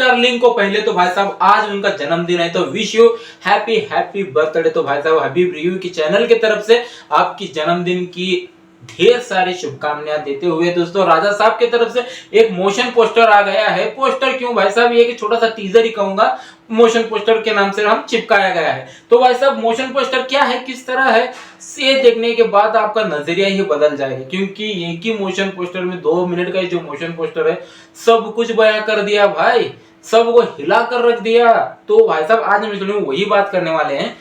Darling को पहले तो भाई साहब आज उनका जन्मदिन है, तो wish you happy happy birthday. तो भाई साहब हबीब रिव्यू की चैनल की तरफ से आपकी जन्मदिन की ढेर सारी शुभकामनाएं देते हुए दोस्तों राजा साहब की तरफ से एक मोशन पोस्टर आ गया है। पोस्टर क्यों भाई साहब, ये कि छोटा सा टीजर ही कहूंगा, मोशन पोस्टर के नाम से हम चिपकाया गया है। तो भाई साहब मोशन पोस्टर क्या है, किस तरह है, ये देखने के बाद आपका नजरिया ही बदल जाएगा, क्योंकि एक ही मोशन पोस्टर में 2 मिनट का जो मोशन पोस्टर है सब कुछ बयां कर दिया भाई, सबको हिला कर रख दिया। तो भाई साहब आज हम इसमें वही बात करने वाले हैं,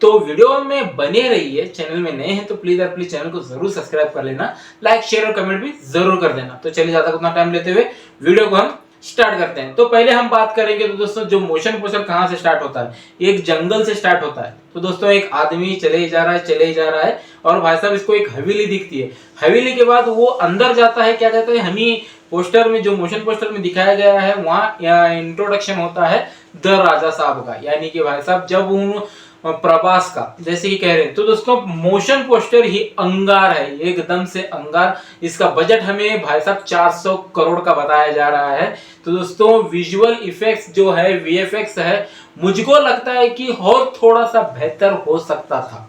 तो वीडियो में बने रहिए। चैनल में नए हैं तो प्लीज प्लीज चैनल को जरूर सब्सक्राइब कर लेना, लाइक शेयर और कमेंट भी जरूर कर देना। तो चलिए ज्यादा उतना टाइम लेते हुए वीडियो को हम स्टार्ट करते हैं। तो पहले हम बात करेंगे तो दोस्तों जो मोशन पोस्टर कहां से स्टार्ट होता है, एक जंगल से स्टार्ट होता है। तो दोस्तों एक आदमी चले ही जा रहा है और भाई साहब इसको एक हवेली दिखती है। हवेली के बाद वो अंदर जाता है, क्या कहते हैं, हमें पोस्टर में जो मोशन पोस्टर में दिखाया गया है वहां इंट्रोडक्शन होता है द राजा साहब का, यानी कि भाई साहब जब उन प्रभास का जैसे कि कह रहे हैं। तो दोस्तों मोशन पोस्टर ही अंगार है, एकदम से अंगार। इसका बजट हमें भाई साहब 400 करोड़ का बताया जा रहा है। तो दोस्तों विजुअल इफेक्ट्स जो है, वीएफएक्स है, मुझको लगता है कि और थोड़ा सा बेहतर हो सकता था,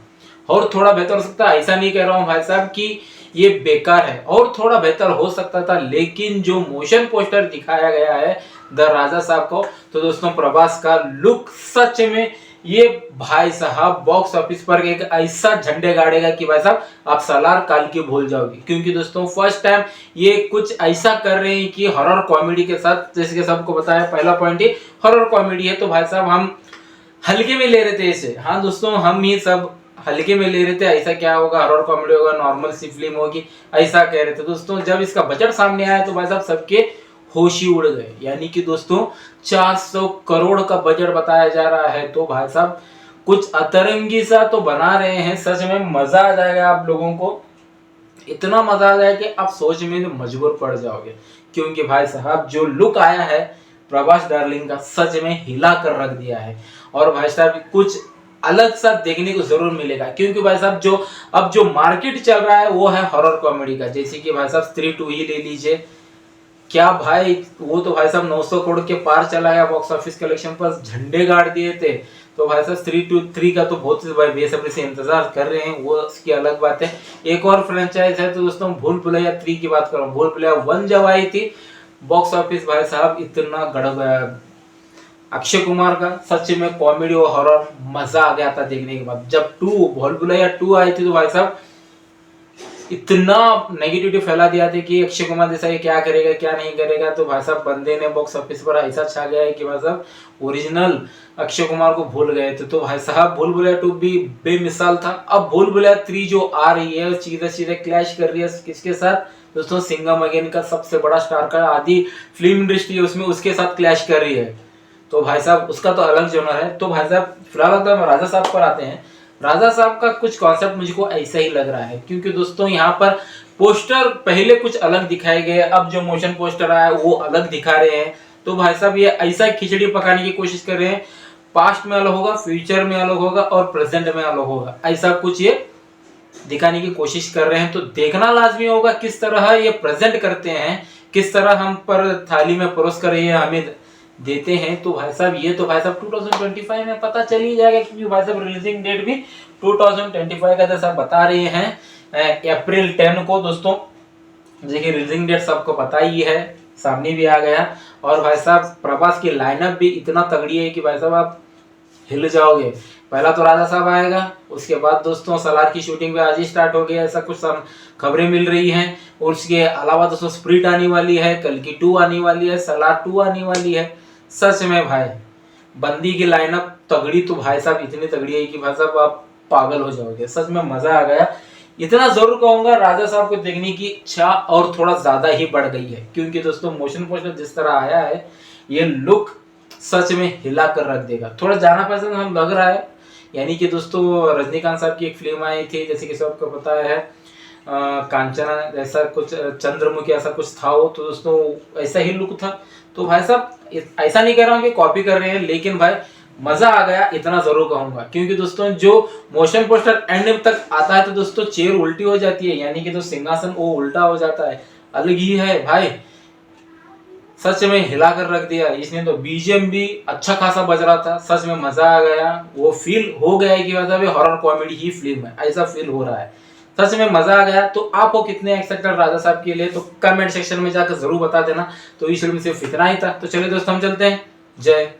और थोड़ा बेहतर हो सकता है। ऐसा नहीं कह रहा हूं भाई साहब कि ये बेकार है, और थोड़ा बेहतर हो सकता था, लेकिन जो मोशन पोस्टर दिखाया गया है द राजा साहब को, तो दोस्तों प्रभास का लुक सच में ये भाई साहब बॉक्स ऑफिस पर एक ऐसा झंडे गाड़ेगा कि भाई साहब आप सलार काल की भूल जाओगे। क्योंकि दोस्तों फर्स्ट टाइम ये कुछ ऐसा कर रहे हैं कि हॉरर कॉमेडी के साथ, जैसे कि सबको बताया पहला पॉइंट ही हॉरर कॉमेडी है। तो भाई साहब हम हल्के में ले रहे थे इसे, हाँ दोस्तों हम ही सब हल्के में ले रहे थे, ऐसा क्या होगा, हॉरर कॉमेडी होगा, नॉर्मल सी फिल्म होगी, ऐसा कह रहे थे। दोस्तों जब इसका बजट सामने आया तो भाई साहब सबके होश ही उड़ गए, यानी कि दोस्तों 400 करोड़ का बजट बताया जा रहा है। तो भाई साहब कुछ अतरंगी सा तो बना रहे हैं, सच में मजा आ जाएगा आप लोगों को, इतना मजा आ जाएगा कि आप सोच में तो मजबूर पड़ जाओगे। क्योंकि भाई साहब जो लुक आया है प्रभास डार्लिंग का, सच में हिला कर रख दिया है। और भाई साहब कुछ अलग सा देखने को जरूर मिलेगा, क्योंकि भाई साहब जो मार्केट चल रहा है वो है हॉरर कॉमेडी का। जैसे कि भाई साहब स्त्री 2 ही ले लीजिए, क्या भाई वो तो भाई साहब 900 करोड़ के पार चला गया बॉक्स ऑफिस कलेक्शन पर, झंडे गाड़ दिए थे। तो भाई साहब स्त्री 3 का तो बहुत भाई बेसब्री से इंतजार कर रहे हैं, वो उसकी अलग बात है। एक और फ्रेंचाइज है तो दोस्तों भूल भुलैया 3 की बात करूं, भूल भुलैया 1 जब आई थी बॉक्स ऑफिस भाई साहब इतना गड़बड़, अक्षय कुमार का सच में कॉमेडी और हॉरर मजा आ गया था देखने के बाद। जब भूल भुलैया 2 आई थी तो भाई साहब इतना नेगेटिविटी फैला दिया था कि अक्षय कुमार जैसा ये क्या करेगा क्या नहीं करेगा। तो भाई साहब बंदे ने बॉक्स ऑफिस पर ऐसा छा गया है कि भाई साहब ओरिजिनल अक्षय कुमार को भूल गए थे। तो भाई साहब भूल भुलैया 2 भी बेमिसाल था। अब भूल भुलैया 3 जो आ रही है सीधे सीधे क्लैश कर रही है किसके साथ, दोस्तों सिंघम अगेन का सबसे बड़ा स्टार का आदि फिल्म इंडस्ट्री उसमें उसके साथ क्लैश कर रही है। तो भाई साहब उसका तो अलग जोनर है। तो भाई साहब फिलहाल तो हम राजा साहब पर आते हैं। राजा साहब का कुछ कॉन्सेप्ट मुझको ऐसा ही लग रहा है, क्योंकि दोस्तों यहाँ पर पोस्टर पहले कुछ अलग दिखाए गए, अब जो मोशन पोस्टर आया वो अलग दिखा रहे हैं। तो भाई साहब ये ऐसा खिचड़ी पकाने की कोशिश कर रहे हैं, पास्ट में अलग होगा, फ्यूचर में अलग होगा और प्रेजेंट में अलग होगा, ऐसा कुछ ये दिखाने की कोशिश कर रहे हैं। तो देखना लाजमी होगा किस तरह ये प्रेजेंट करते हैं, किस तरह हम पर थाली में परोस कर ये हमें देते हैं। तो भाई साहब ये तो भाई साहब 2025 में पता चल ही जाएगा, क्योंकि भाई साहब रिलीजिंग डेट भी 2025 का जैसा बता रहे हैं अप्रैल 10 को। दोस्तों देखिए रिलीजिंग डेट सबको पता ही है, सामने भी आ गया। और भाई साहब प्रभास की लाइनअप भी इतना तगड़ी है कि भाई साहब आप हिल जाओगे। पहला तो राजा साहब आएगा, उसके बाद दोस्तों सलार की शूटिंग भी आज ही स्टार्ट हो गया, ऐसा कुछ खबरें मिल रही हैं। और उसके अलावा दोस्तों स्प्रिट आने वाली है, कल की 2 आने वाली है, सलार 2 आने वाली है। सच में भाई बंदी की लाइनअप तगड़ी तो भाई साहब इतनी तगड़ी है कि भाई साहब आप पागल हो जाओगे, सच में मजा आ गया। इतना जरूर कहूंगा राजा साहब को देखने की इच्छा और थोड़ा ज्यादा ही बढ़ गई है, क्योंकि दोस्तों मोशन पोस्टर जिस तरह आया है ये लुक सच में हिला कर रख देगा। थोड़ा जाना पसंद हम लग रहा है, यानी कि दोस्तों रजनीकांत साहब की एक फिल्म आई थी जैसे कि सबको पता है कांचना, ऐसा कुछ चंद्रमुखी ऐसा कुछ था वो, तो दोस्तों ऐसा ही लुक था। तो भाई साहब ऐसा नहीं कह रहा हूँ कि कॉपी कर रहे हैं, लेकिन भाई मजा आ गया इतना जरूर कहूंगा। क्योंकि दोस्तों जो मोशन पोस्टर एंड तक आता है तो दोस्तों चेयर उल्टी हो जाती है, यानी कि जो सिंहासन वो उल्टा हो जाता है, अलग ही है भाई। सच में हिला कर रख दिया इसने। तो बीजीएम भी अच्छा खासा बज रहा था, सच में मजा आ गया। वो फील हो गया है कि मतलब ये हॉरर कॉमेडी ही फिल्म है, ऐसा फील हो रहा है। सच में मजा आ गया। तो आपको कितने एक्साइटेड राजा साहब के लिए, तो कमेंट सेक्शन में जाकर जरूर बता देना। तो इस फिल्म सिर्फ इतना ही था। तो चलिए दोस्तों हम चलते हैं। जय